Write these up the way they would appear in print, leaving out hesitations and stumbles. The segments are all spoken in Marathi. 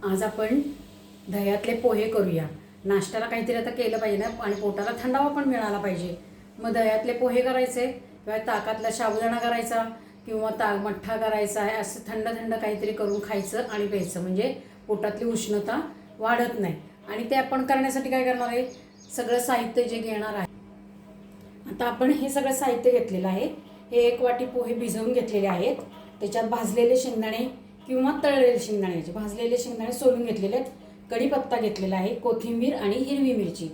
आज आपण दह्यातले पोहे करूया। नाश्त्याला काहीतरी आता केलं पाहिजे ना, आणि पोटाला थंडावा पण मिळाला पाहिजे। मग दह्यातले पोहे करायचे किंवा ताकातला साबुदाणा करायचा किंवा मठ्ठा करायचा आहे, असं थंड थंड काहीतरी करून खायचं आणि प्यायचं, म्हणजे पोटातली उष्णता वाढत नाही। आणि ते आपण करण्यासाठी काय करणार आहे, सगळं साहित्य जे घेणार आहे, आता आपण हे सगळं साहित्य घेतलेलं आहे। हे 1 वाटी पोहे भिजवून घेतलेले आहेत, त्याच्यात भाजलेले शेंगदाणे किंवा तळलेले शेंगदाणे, भाजलेले शेंगदाणे सोलून घेतलेले आहेत, कढीपत्ता घेतलेला आहे, कोथिंबीर आणि हिरवी मिरची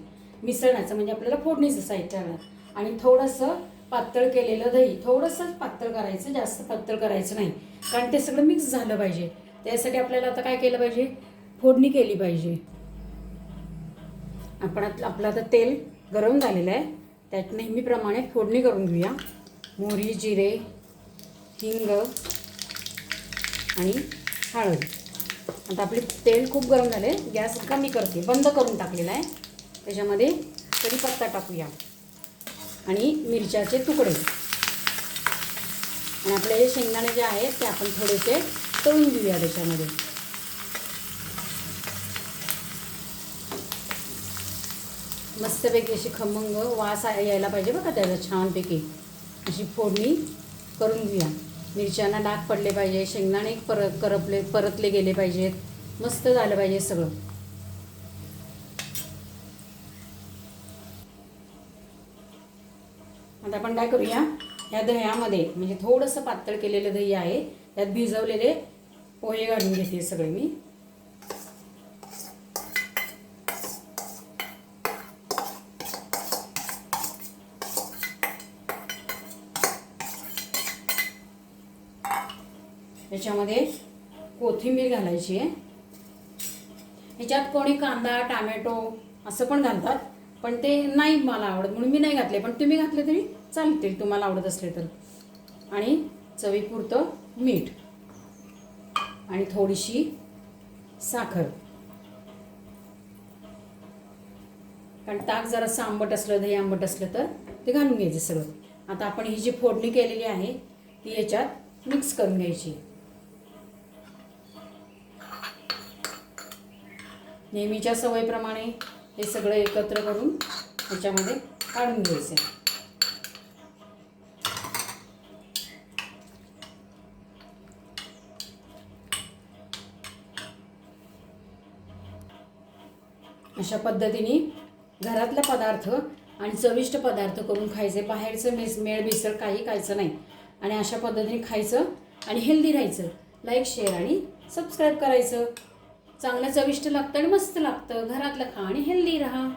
मिसळण्याचं, म्हणजे आपल्याला फोडणीचं साहित्य आहे, आणि थोडंसं पातळ केलेलं दही, थोडंसं पातळ करायचं, जास्त पातळ करायचं नाही, कारण ते सगळं मिक्स झालं पाहिजे। त्यासाठी आपल्याला आता काय केलं पाहिजे, फोडणी केली पाहिजे। आपलं आता तेल गरम झालेलं आहे, त्यात नेहमीप्रमाणे फोडणी करून घेऊया। मोहरी, जिरे, हिंग आणि हळद। आता आपले तेल खूप गरम झाले, गॅस कमी करते, बंद करून टाकलेला आहे। त्याच्यामध्ये कढीपत्ता टाकूया आणि मिरच्याचे तुकडे, आणि आपले हे शेंगदाणे जे आहेत ते आपण थोडेसे तळून घेऊया त्याच्यामध्ये। मस्तपैकी अशी खमंग वास यायला पाहिजे बघा त्याला, छानपैकी अशी फोडणी करून घेऊया। मिरच्यांना डाग पडले पाहिजे, शेंगदाणे परतले गेले पाहिजेत, मस्त झालं पाहिजे सगळं। आता आपण काय करूया, ह्या दह्यामध्ये, म्हणजे थोडंसं पातळ केलेलं दही आहे, त्यात भिजवलेले पोहे घालून घेते सगळे मी। त्याच्यामध्ये कोथिंबीर घालायची आहे। ह्याच्यात कोणी कांदा, टोमॅटो असं पण घालतात, पण ते नाही मला आवडत म्हणून मी नाही घातले, पण तुम्ही घातले तरी चालतील तुम्हाला आवडत असले तर। आणि चवीपुरतं मीठ आणि थोडीशी साखर, कारण ताक जरासं आंबट असलं, दही आंबट असलं तर ते घालून घ्यायचं सगळं। आता आपण ही जी फोडणी केलेली आहे ती याच्यात मिक्स करून घ्यायची, नेहमीच्या सवयीप्रमाणे हे सगळं एकत्र करून ह्याच्यामध्ये काढून घ्यायचं। अशा पद्धतीने घरातले पदार्थ आणि चविष्ट पदार्थ करून खायचे, बाहेरचं मेळ मिसळ काही खायचं नाही, आणि अशा पद्धतीने खायचं आणि हेल्दी राहायचं। लाईक, शेअर आणि सबस्क्राईब करायचं। चांगलं चविष्ट लागतं आणि मस्त लागतं, घरातलं खा आणि हेल्दी राहा।